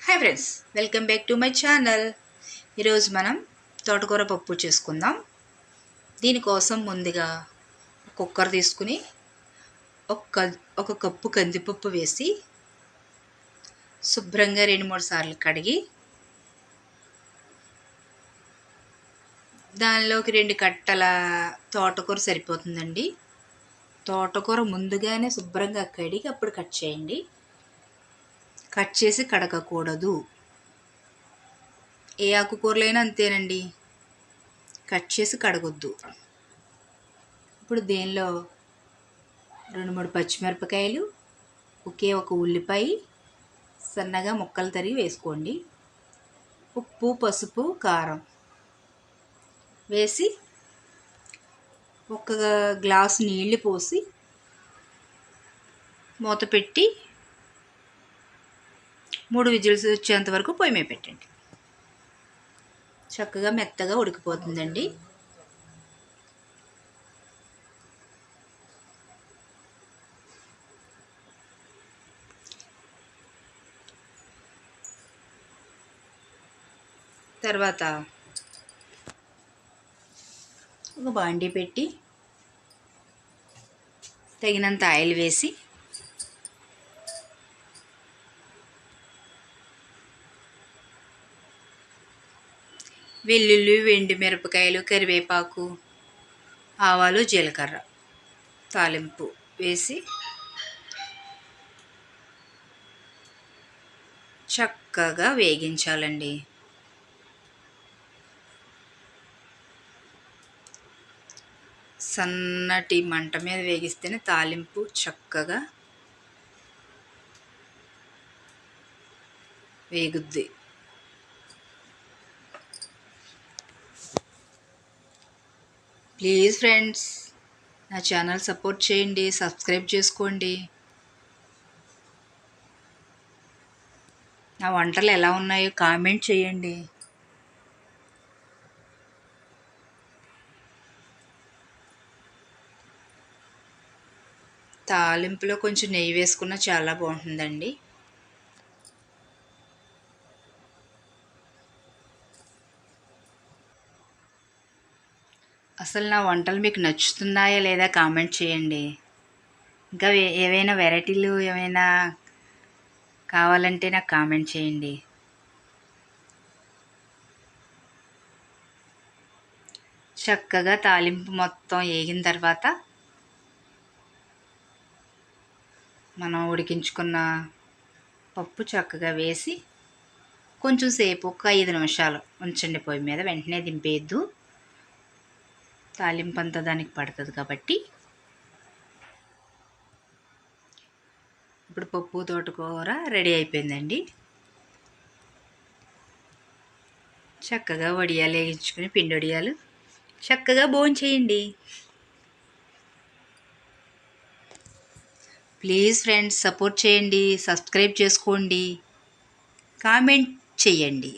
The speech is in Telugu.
Hi friends, welcome back to my channel. ఈరోజు మనం తోటకూర పప్పు చేసుకుందాం. దీనికోసం ముందుగా కుక్కర్ తీసుకుని ఒక కప్పు కందిపప్పు వేసి శుభ్రంగా 2-3 సార్లు కడిగి దానిలోకి 2 కట్టల తోటకూర సరిపోతుందండి. తోటకూర ముందుగానే శుభ్రంగా కడిగి అప్పుడు కట్ చేయండి. కట్ చేసి కడగకూడదు. ఏ ఆకుకూరలైనా అంతేనండి, కట్ చేసి కడగొద్దు. ఇప్పుడు దీనిలో 2-3 పచ్చిమిరపకాయలు, ఒక ఉల్లిపాయ సన్నగా ముక్కలు తరిగి వేసుకోండి. ఉప్పు, పసుపు, కారం వేసి ఒక గ్లాసు నీళ్లు పోసి మూత పెట్టి 3 విజిల్స్ వచ్చేంత వరకు పొయ్యి మీద పెట్టండి. చక్కగా మెత్తగా ఉడికిపోతుందండి. తర్వాత ఒక బాండీ పెట్టి తగినంత ఆయిల్ వేసి వెల్లుల్లి, ఎండుమిరపకాయలు, కరివేపాకు, ఆవాలు, జీలకర్ర తాలింపు వేసి చక్కగా వేగించాలండి. సన్నటి మంట మీద వేగిస్తేనే తాలింపు చక్కగా వేగుద్ది. ప్లీజ్ ఫ్రెండ్స్, నా ఛానల్ సపోర్ట్ చేయండి, సబ్స్క్రైబ్ చేసుకోండి. నా వంటలు ఎలా ఉన్నాయో కామెంట్ చేయండి. తాలింపులో కొంచెం నెయ్యి వేసుకున్న చాలా బాగుంటుందండి. అసలు నా వంటలు మీకు నచ్చుతున్నాయా లేదా కామెంట్ చేయండి. ఇంకా ఏవైనా వెరైటీలు ఏమైనా కావాలంటే నాకు కామెంట్ చేయండి. చక్కగా తాలింపు మొత్తం వేగిన తర్వాత మనం ఉడికించుకున్న పప్పు చక్కగా వేసి కొంచెం సేపు ఒక 5 నిమిషాలు ఉంచండి పొయ్యి మీద. వెంటనే దింపేయద్దు, తాలింపు అంతా దానికి పడుతుంది కాబట్టి. ఇప్పుడు పప్పు తోటకూర రెడీ అయిపోయిందండి. చక్కగా వడియాలు వేయించుకుని, పిండి వడియాలు చక్కగా భోంచేయండి. ప్లీజ్ ఫ్రెండ్స్, సపోర్ట్ చేయండి, సబ్స్క్రైబ్ చేసుకోండి, కామెంట్ చేయండి.